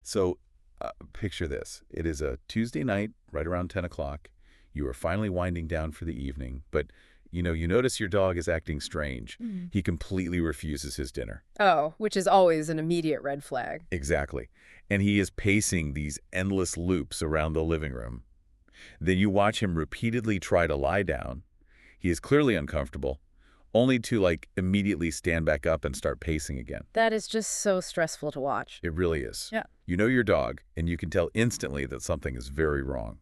So picture this. It is a Tuesday night, right around 10 o'clock. You are finally winding down for the evening, but you notice your dog is acting strange. Mhm. He completely refuses his dinner. Oh, which is always an immediate red flag. Exactly. And he is pacing these endless loops around the living room. Then you watch him repeatedly try to lie down. He is clearly uncomfortable, only to immediately stand back up and start pacing again. That is just so stressful to watch. It really is. Yeah. You know your dog, and you can tell instantly that something is very wrong.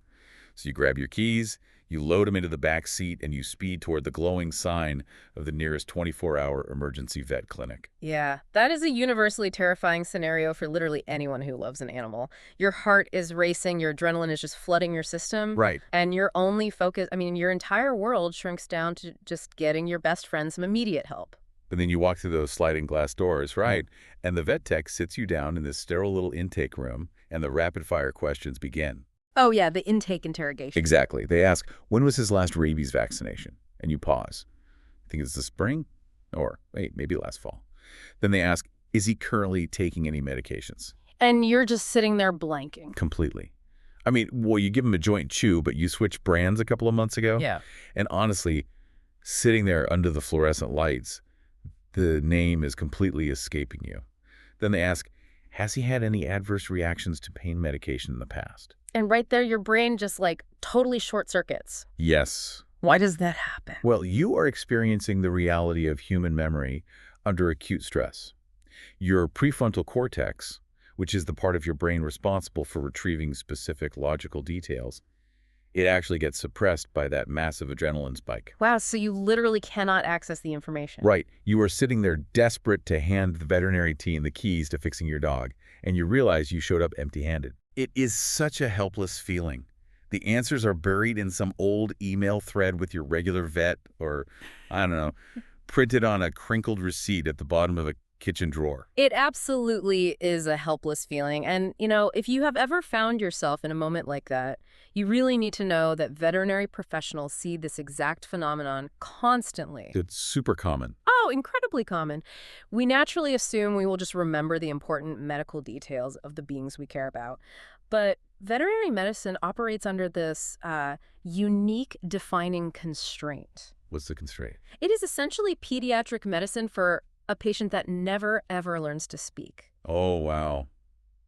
So you grab your keys, you load him into the back seat, and you speed toward the glowing sign of the nearest 24-hour emergency vet clinic. Yeah, that is a universally terrifying scenario for literally anyone who loves an animal. Your heart is racing, your adrenaline is just flooding your system. Right. And your only focus, your entire world shrinks down to just getting your best friend some immediate help. But then you walk through those sliding glass doors, right? And the vet tech sits you down in this sterile little intake room, and the rapid-fire questions begin. Oh, yeah, the intake interrogation. Exactly. They ask, when was his last rabies vaccination? And you pause. Think it's the spring? Or, wait, maybe last fall. Then they ask, is he currently taking any medications? And you're just sitting there blanking. Completely. Well, you give him a joint chew, but you switched brands a couple of months ago? Yeah. And honestly, sitting there under the fluorescent lights, the name is completely escaping you. Then they ask, has he had any adverse reactions to pain medication in the past? And right there, your brain just totally short circuits. Yes. Why does that happen? Well, you are experiencing the reality of human memory under acute stress. Your prefrontal cortex, which is the part of your brain responsible for retrieving specific logical details, it actually gets suppressed by that massive adrenaline spike. Wow, so you literally cannot access the information. Right. You are sitting there desperate to hand the veterinary team the keys to fixing your dog, and you realize you showed up empty-handed. It is such a helpless feeling. The answers are buried in some old email thread with your regular vet or, I don't know, printed on a crinkled receipt at the bottom of a kitchen drawer. It absolutely is a helpless feeling. And, if you have ever found yourself in a moment like that, you really need to know that veterinary professionals see this exact phenomenon constantly. It's super common. Oh, incredibly common. We naturally assume we will just remember the important medical details of the beings we care about. But veterinary medicine operates under this unique defining constraint. What's the constraint? It is essentially pediatric medicine for a patient that never, ever learns to speak. Oh, wow.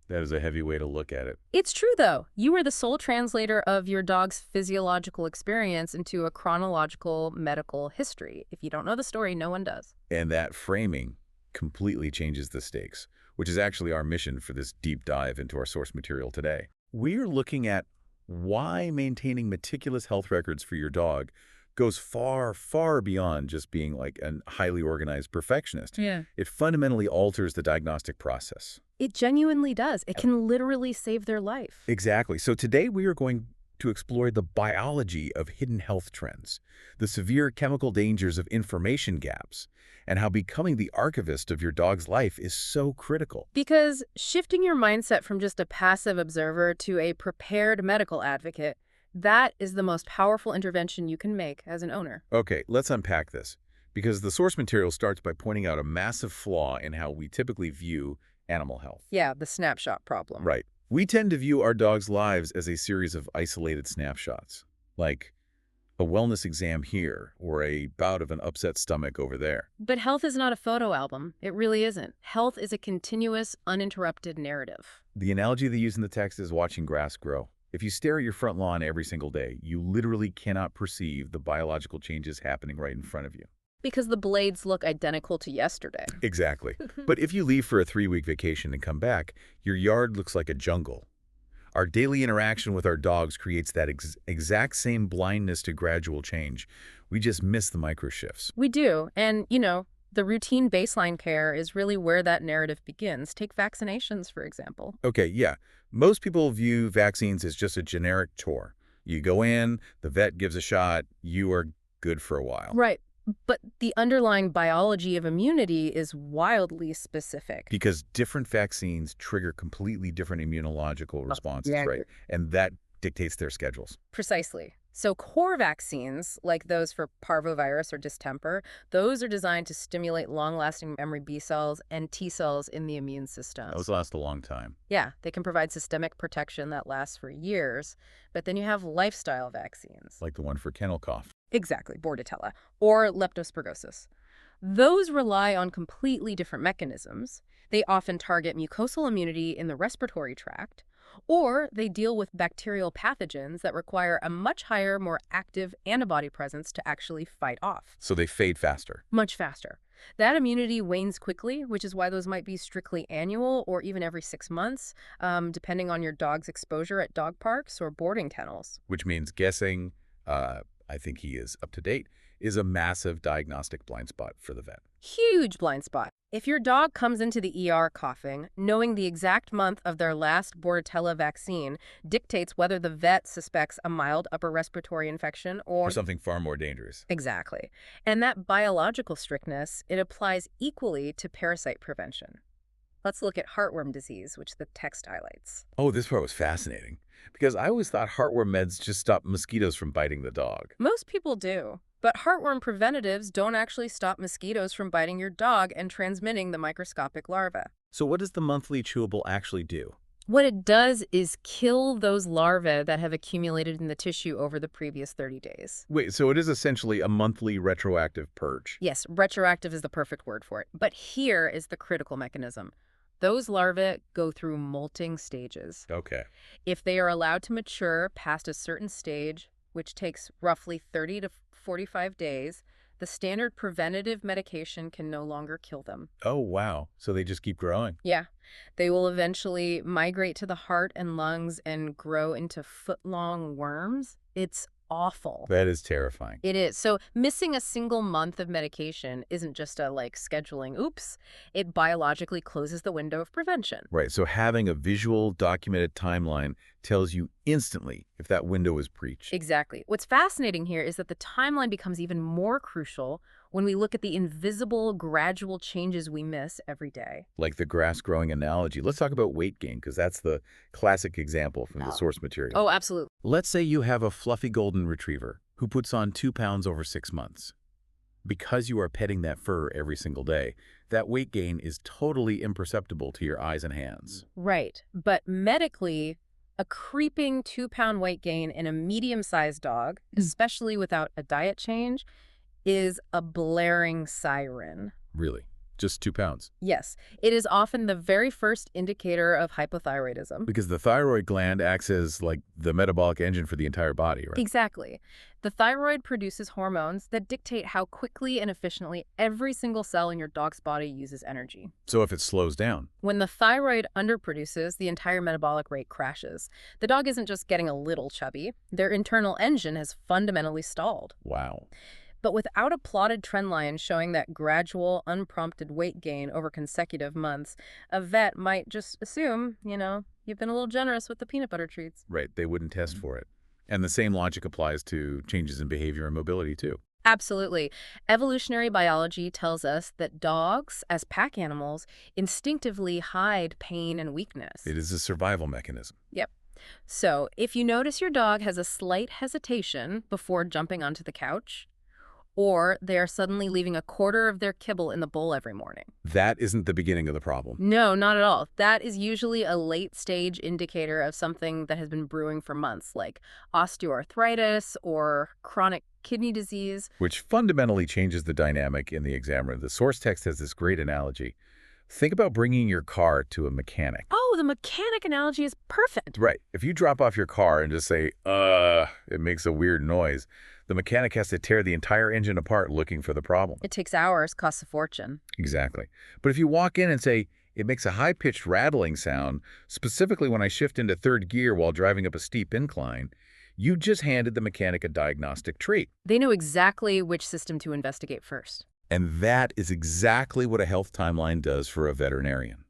That is a heavy way to look at it. It's true, though. You are the sole translator of your dog's physiological experience into a chronological medical history. If you don't know the story, no one does. And that framing completely changes the stakes, which is actually our mission for this deep dive into our source material today. We are looking at why maintaining meticulous health records for your dog goes far, far beyond just being a highly organized perfectionist. Yeah. It fundamentally alters the diagnostic process. It genuinely does. It can literally save their life. Exactly. So today we are going to explore the biology of hidden health trends, the severe chemical dangers of information gaps, and how becoming the archivist of your dog's life is so critical. Because shifting your mindset from just a passive observer to a prepared medical advocate, that is the most powerful intervention you can make as an owner. Okay, let's unpack this, because the source material starts by pointing out a massive flaw in how we typically view animal health. Yeah, the snapshot problem. Right. We tend to view our dogs' lives as a series of isolated snapshots, like a wellness exam here or a bout of an upset stomach over there. But health is not a photo album. It really isn't. Health is a continuous, uninterrupted narrative. The analogy they use in the text is watching grass grow. If you stare at your front lawn every single day, you literally cannot perceive the biological changes happening right in front of you. Because the blades look identical to yesterday. Exactly. But if you leave for a 3-week vacation and come back, your yard looks like a jungle. Our daily interaction with our dogs creates that exact same blindness to gradual change. We just miss the micro shifts. We do. And, the routine baseline care is really where that narrative begins. Take vaccinations, for example. Okay, yeah. Most people view vaccines as just a generic chore. You go in, the vet gives a shot, you are good for a while. Right. But the underlying biology of immunity is wildly specific. Because different vaccines trigger completely different immunological responses, Yeah. right? And that dictates their schedules. Precisely. So core vaccines, like those for parvovirus or distemper, those are designed to stimulate long-lasting memory B cells and T cells in the immune system. Those last a long time. Yeah, they can provide systemic protection that lasts for years. But then you have lifestyle vaccines. Like the one for kennel cough. Exactly, Bordetella, or leptospirosis. Those rely on completely different mechanisms. They often target mucosal immunity in the respiratory tract, or they deal with bacterial pathogens that require a much higher, more active antibody presence to actually fight off. So they fade faster. Much faster. That immunity wanes quickly, which is why those might be strictly annual or even every 6 months, depending on your dog's exposure at dog parks or boarding kennels. Which means guessing, I think he is up to date, is a massive diagnostic blind spot for the vet. Huge blind spot. If your dog comes into the ER coughing, knowing the exact month of their last Bordetella vaccine dictates whether the vet suspects a mild upper respiratory infection Or something far more dangerous. Exactly. And that biological strictness, it applies equally to parasite prevention. Let's look at heartworm disease, which the text highlights. Oh, this part was fascinating. Because I always thought heartworm meds just stop mosquitoes from biting the dog. Most people do. But heartworm preventatives don't actually stop mosquitoes from biting your dog and transmitting the microscopic larvae. So what does the monthly chewable actually do? What it does is kill those larvae that have accumulated in the tissue over the previous 30 days. Wait, so it is essentially a monthly retroactive purge. Yes, retroactive is the perfect word for it. But here is the critical mechanism. Those larvae go through molting stages. Okay. If they are allowed to mature past a certain stage, which takes roughly 30 to 45 days, the standard preventative medication can no longer kill them. Oh, wow. So they just keep growing. Yeah. They will eventually migrate to the heart and lungs and grow into foot-long worms. It's awful. That is terrifying. It is. So missing a single month of medication isn't just a, scheduling oops. It biologically closes the window of prevention. Right, so having a visual, documented timeline tells you instantly if that window is breached. Exactly. What's fascinating here is that the timeline becomes even more crucial when we look at the invisible, gradual changes we miss every day. Like the grass-growing analogy. Let's talk about weight gain, because that's the classic example from the source material. Oh, absolutely. Let's say you have a fluffy golden retriever who puts on 2 pounds over 6 months. Because you are petting that fur every single day, that weight gain is totally imperceptible to your eyes and hands. Right. But medically, a creeping 2-pound weight gain in a medium-sized dog, especially without a diet change, is a blaring siren. Really? Just 2 pounds? Yes, it is often the very first indicator of hypothyroidism. Because the thyroid gland acts as like the metabolic engine for the entire body, right? Exactly. The thyroid produces hormones that dictate how quickly and efficiently every single cell in your dog's body uses energy. So if it slows down. When the thyroid underproduces, the entire metabolic rate crashes. The dog isn't just getting a little chubby. Their internal engine has fundamentally stalled. Wow. But without a plotted trend line showing that gradual, unprompted weight gain over consecutive months, a vet might just assume, you've been a little generous with the peanut butter treats. Right, they wouldn't test for it. And the same logic applies to changes in behavior and mobility, too. Absolutely. Evolutionary biology tells us that dogs, as pack animals, instinctively hide pain and weakness. It is a survival mechanism. Yep. So if you notice your dog has a slight hesitation before jumping onto the couch, or they are suddenly leaving a quarter of their kibble in the bowl every morning. That isn't the beginning of the problem. No, not at all. That is usually a late-stage indicator of something that has been brewing for months, like osteoarthritis or chronic kidney disease. Which fundamentally changes the dynamic in the exam room. The source text has this great analogy. Think about bringing your car to a mechanic. Oh, the mechanic analogy is perfect. Right. If you drop off your car and just say, it makes a weird noise, the mechanic has to tear the entire engine apart looking for the problem. It takes hours, costs a fortune. Exactly. But if you walk in and say, it makes a high-pitched rattling sound, specifically when I shift into third gear while driving up a steep incline, you just handed the mechanic a diagnostic treat. They know exactly which system to investigate first. And that is exactly what a health timeline does for a veterinarian.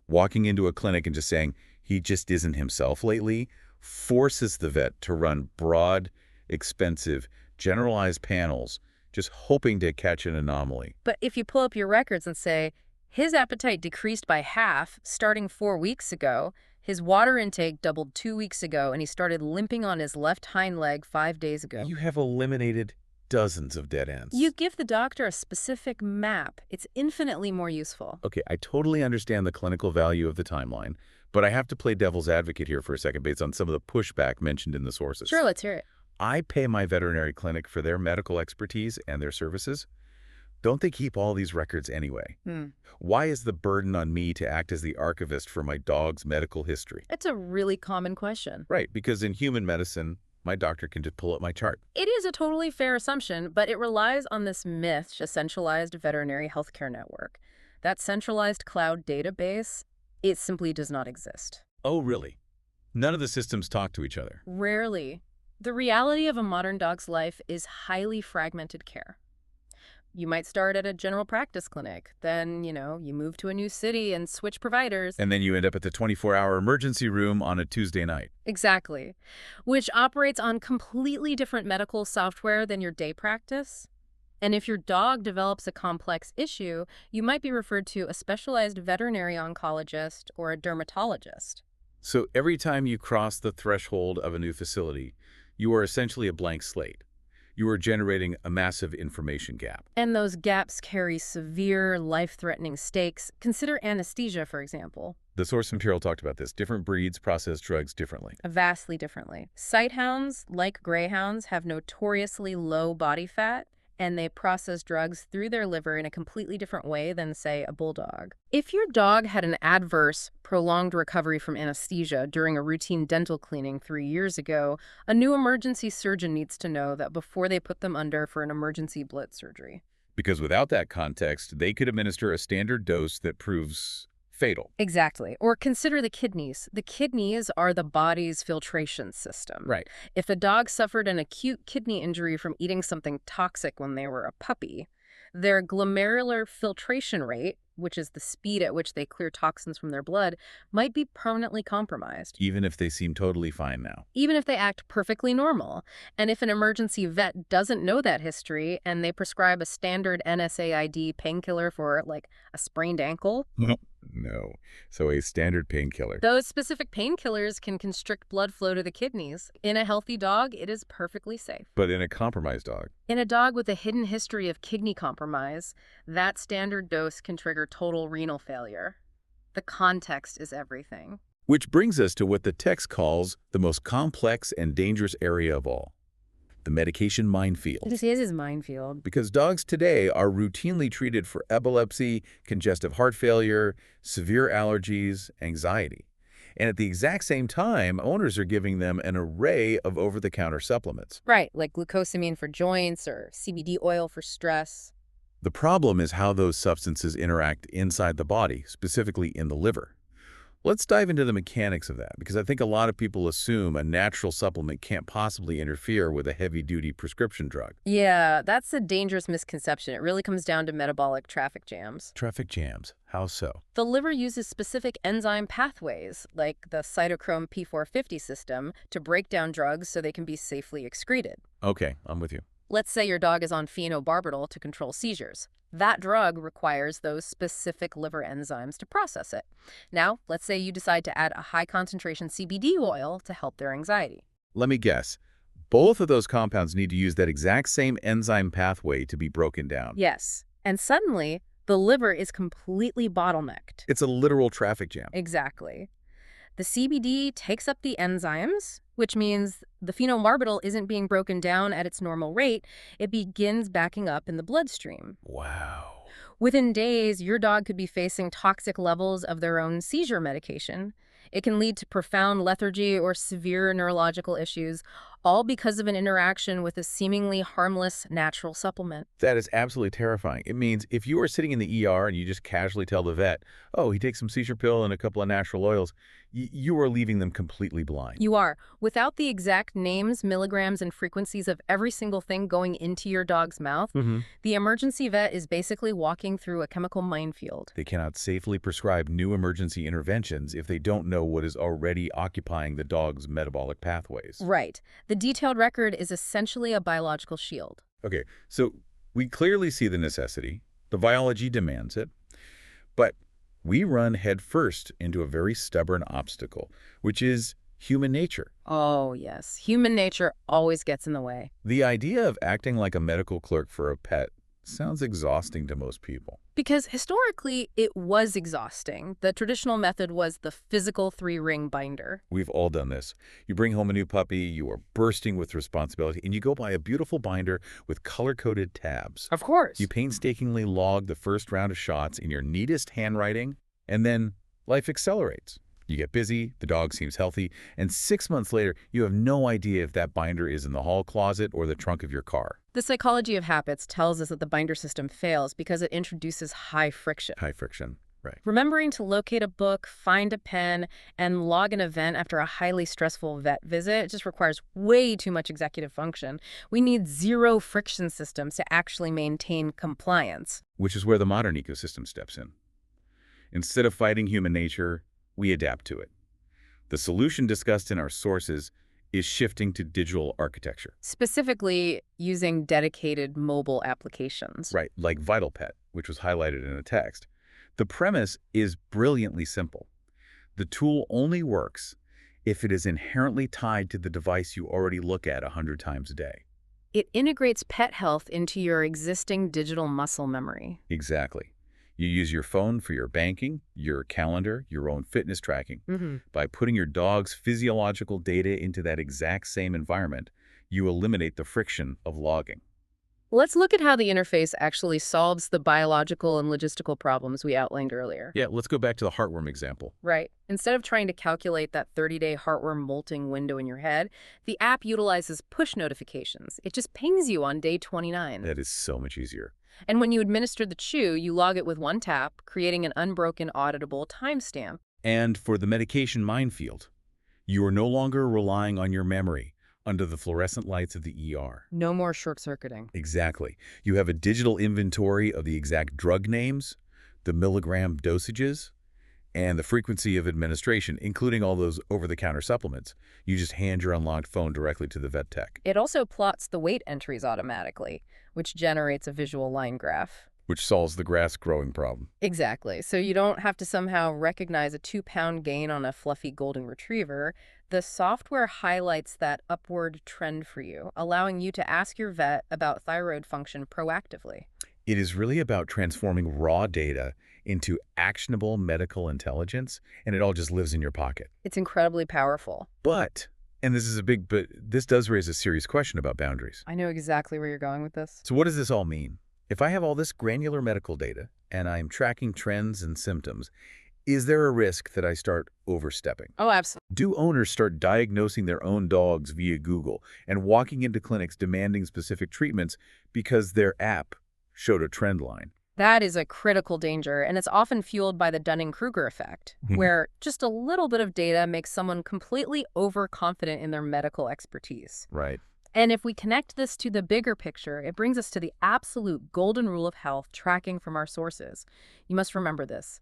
Walking into a clinic and just saying, he just isn't himself lately, forces the vet to run broad, expensive, generalized panels, just hoping to catch an anomaly. But if you pull up your records and say, his appetite decreased by half starting 4 weeks ago, His water intake doubled 2 weeks ago, and he started limping on his left hind leg 5 days ago. You have eliminated dozens of dead ends. You give the doctor a specific map. It's infinitely more useful. Okay, I totally understand the clinical value of the timeline, but I have to play devil's advocate here for a second based on some of the pushback mentioned in the sources. Sure, let's hear it. I pay my veterinary clinic for their medical expertise and their services. Don't they keep all these records anyway? Why is the burden on me to act as the archivist for my dog's medical history? It's a really common question. Right, because in human medicine, my doctor can just pull up my chart. It is a totally fair assumption, but it relies on this myth, a centralized veterinary healthcare network. That centralized cloud database, it simply does not exist. Oh, really? None of the systems talk to each other. Rarely. The reality of a modern dog's life is highly fragmented care. You might start at a general practice clinic, then, you move to a new city and switch providers. And then you end up at the 24-hour emergency room on a Tuesday night. Exactly. Which operates on completely different medical software than your day practice. And if your dog develops a complex issue, you might be referred to a specialized veterinary oncologist or a dermatologist. So every time you cross the threshold of a new facility, you are essentially a blank slate. You are generating a massive information gap. And those gaps carry severe, life-threatening stakes. Consider anesthesia, for example. The source material talked about this. Different breeds process drugs differently. Vastly differently. Sighthounds, like greyhounds, have notoriously low body fat, and they process drugs through their liver in a completely different way than, say, a bulldog. If your dog had an adverse, prolonged recovery from anesthesia during a routine dental cleaning 3 years ago, a new emergency surgeon needs to know that before they put them under for an emergency blitz surgery. Because without that context, they could administer a standard dose that proves fatal. Exactly. Or consider the kidneys. The kidneys are the body's filtration system. Right. If a dog suffered an acute kidney injury from eating something toxic when they were a puppy, their glomerular filtration rate, which is the speed at which they clear toxins from their blood, might be permanently compromised. Even if they seem totally fine now. Even if they act perfectly normal. And if an emergency vet doesn't know that history and they prescribe a standard NSAID painkiller for, like, a sprained ankle, No. So a standard painkiller. those specific painkillers can constrict blood flow to the kidneys. In a healthy dog, it is perfectly safe. But in a compromised dog. In a dog with a hidden history of kidney compromise, that standard dose can trigger total renal failure. The context is everything. Which brings us to what the text calls the most complex and dangerous area of all. The medication minefield. This is his minefield. Because dogs today are routinely treated for epilepsy, congestive heart failure, severe allergies, anxiety. And at the exact same time, owners are giving them an array of over-the-counter supplements. Right, like glucosamine for joints or CBD oil for stress. The problem is how those substances interact inside the body, specifically in the liver. Let's dive into the mechanics of that, because I think a lot of people assume a natural supplement can't possibly interfere with a heavy-duty prescription drug. Yeah, that's a dangerous misconception. It really comes down to metabolic traffic jams. Traffic jams. How so? The liver uses specific enzyme pathways, like the cytochrome P450 system, to break down drugs so they can be safely excreted. Okay, I'm with you. Let's say your dog is on phenobarbital to control seizures. That drug requires those specific liver enzymes to process it. Now, let's say you decide to add a high-concentration CBD oil to help their anxiety. Let me guess. Both of those compounds need to use that exact same enzyme pathway to be broken down. Yes. And suddenly, the liver is completely bottlenecked. It's a literal traffic jam. Exactly. The CBD takes up the enzymes, which means the phenobarbital isn't being broken down at its normal rate. It begins backing up in the bloodstream. Wow. Within days, your dog could be facing toxic levels of their own seizure medication. It can lead to profound lethargy or severe neurological issues, all because of an interaction with a seemingly harmless natural supplement. That is absolutely terrifying. It means if you are sitting in the ER and you just casually tell the vet, oh, he takes some seizure pill and a couple of natural oils, you are leaving them completely blind. You are. Without the exact names, milligrams, and frequencies of every single thing going into your dog's mouth, the emergency vet is basically walking through a chemical minefield. They cannot safely prescribe new emergency interventions if they don't know what is already occupying the dog's metabolic pathways. Right. The detailed record is essentially a biological shield. Okay, so we clearly see the necessity. The biology demands it. But We run headfirst into a very stubborn obstacle, which is human nature. Oh, yes. Human nature always gets in the way. The idea of acting like a medical clerk for a pet sounds exhausting to most people. Because historically, it was exhausting. The traditional method was the physical three-ring binder. We've all done this. You bring home a new puppy, you are bursting with responsibility, and you go buy a beautiful binder with color-coded tabs. Of course. You painstakingly log the first round of shots in your neatest handwriting, and then life accelerates. You get busy, the dog seems healthy, and 6 months later, you have no idea if that binder is in the hall closet or the trunk of your car. The psychology of habits tells us that the binder system fails because it introduces high friction. High friction, right. Remembering to locate a book, find a pen, and log an event after a highly stressful vet visit just requires way too much executive function. We need zero friction systems to actually maintain compliance. Which is where the modern ecosystem steps in. Instead of fighting human nature, we adapt to it. The solution discussed in our sources is shifting to digital architecture. Specifically, using dedicated mobile applications. Right, like VitalPet, which was highlighted in a text. The premise is brilliantly simple. The tool only works if it is inherently tied to the device you already look at 100 times a day. It integrates pet health into your existing digital muscle memory. Exactly. You use your phone for your banking, your calendar, your own fitness tracking. By putting your dog's physiological data into that exact same environment, you eliminate the friction of logging. Let's look at how the interface actually solves the biological and logistical problems we outlined earlier. Yeah, let's go back to the heartworm example. Right. Instead of trying to calculate that 30-day heartworm molting window in your head, the app utilizes push notifications. It just pings you on day 29. That is so much easier. And when you administer the chew, you log it with one tap, creating an unbroken, auditable timestamp. And for the medication minefield, you are no longer relying on your memory under the fluorescent lights of the ER. No more short-circuiting. Exactly. You have a digital inventory of the exact drug names, the milligram dosages, and the frequency of administration, including all those over-the-counter supplements. You just hand your unlocked phone directly to the vet tech. It also plots the weight entries automatically, which generates a visual line graph. Which solves the grass growing problem. Exactly. So you don't have to somehow recognize a 2-pound gain on a fluffy golden retriever. The software highlights that upward trend for you, allowing you to ask your vet about thyroid function proactively. It is really about transforming raw data into actionable medical intelligence, and it all just lives in your pocket. It's incredibly powerful. But, and this is but this does raise a serious question about boundaries. I know exactly where you're going with this. So what does this all mean? If I have all this granular medical data and I'm tracking trends and symptoms, is there a risk that I start overstepping? Oh, absolutely. Do owners start diagnosing their own dogs via Google and walking into clinics demanding specific treatments because their app showed a trend line? That is a critical danger, and it's often fueled by the Dunning-Kruger effect, where just a little bit of data makes someone completely overconfident in their medical expertise. Right. And if we connect this to the bigger picture, it brings us to the absolute golden rule of health tracking from our sources. You must remember this.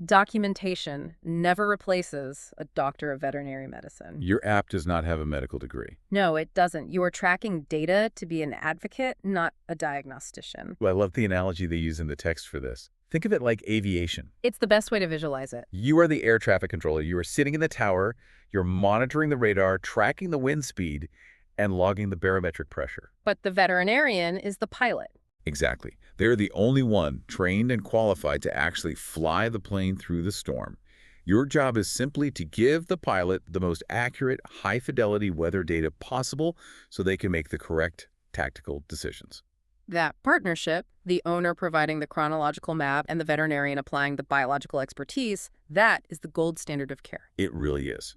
Documentation never replaces a doctor of veterinary medicine. Your app does not have a medical degree. No, it doesn't. You are tracking data to be an advocate, not a diagnostician. Well, I love the analogy they use in the text for this. Think of it like aviation. It's the best way to visualize it. You are the air traffic controller. You are sitting in the tower. You're monitoring the radar, tracking the wind speed, and logging the barometric pressure. But the veterinarian is the pilot. Exactly. They're the only one trained and qualified to actually fly the plane through the storm. Your job is simply to give the pilot the most accurate, high-fidelity weather data possible so they can make the correct tactical decisions. That partnership, the owner providing the chronological map and the veterinarian applying the biological expertise, that is the gold standard of care. It really is.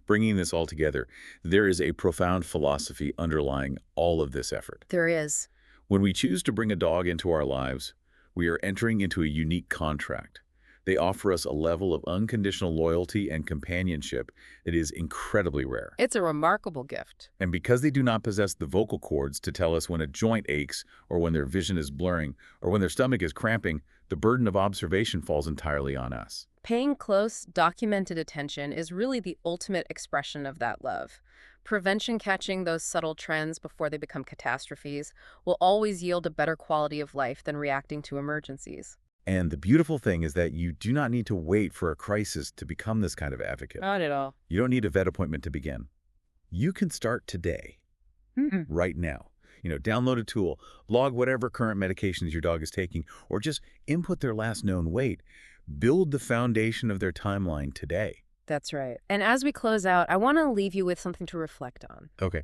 Bringing this all together, there is a profound philosophy underlying all of this effort. There is. When we choose to bring a dog into our lives, we are entering into a unique contract. They offer us a level of unconditional loyalty and companionship that is incredibly rare. It's a remarkable gift. And because they do not possess the vocal cords to tell us when a joint aches or when their vision is blurring or when their stomach is cramping, the burden of observation falls entirely on us. Paying close, documented attention is really the ultimate expression of that love. Prevention catching those subtle trends before they become catastrophes will always yield a better quality of life than reacting to emergencies. And the beautiful thing is that you do not need to wait for a crisis to become this kind of advocate. Not at all. You don't need a vet appointment to begin. You can start today, right now. Download a tool, log whatever current medications your dog is taking, or just input their last known weight. Build the foundation of their timeline today. That's right. And as we close out, I want to leave you with something to reflect on. Okay.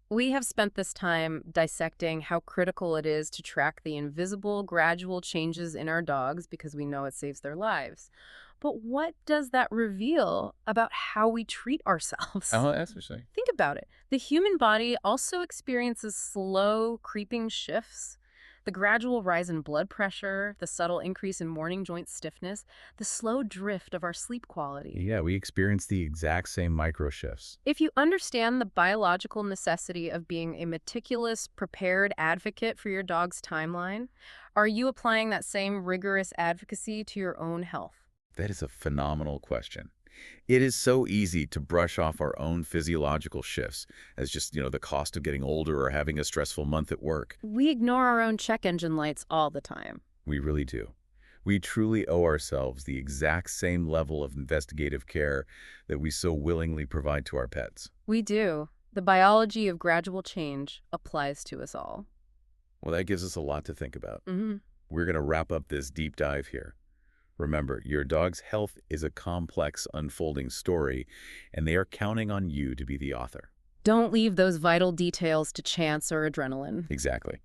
We have spent this time dissecting how critical it is to track the invisible, gradual changes in our dogs because we know it saves their lives. But what does that reveal about how we treat ourselves? Oh, that's interesting. Think about it. The human body also experiences slow, creeping shifts. The gradual rise in blood pressure, the subtle increase in morning joint stiffness, the slow drift of our sleep quality. Yeah, we experience the exact same micro shifts. If you understand the biological necessity of being a meticulous, prepared advocate for your dog's timeline, are you applying that same rigorous advocacy to your own health? That is a phenomenal question. It is so easy to brush off our own physiological shifts as just, the cost of getting older or having a stressful month at work. We ignore our own check engine lights all the time. We really do. We truly owe ourselves the exact same level of investigative care that we so willingly provide to our pets. We do. The biology of gradual change applies to us all. Well, that gives us a lot to think about. Mm-hmm. We're going to wrap up this deep dive here. Remember, your dog's health is a complex, unfolding story, and they are counting on you to be the author. Don't leave those vital details to chance or adrenaline. Exactly.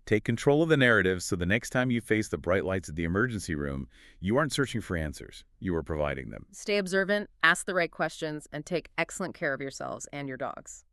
Take control of the narrative so the next time you face the bright lights at the emergency room, you aren't searching for answers. You are providing them. Stay observant, ask the right questions, and take excellent care of yourselves and your dogs.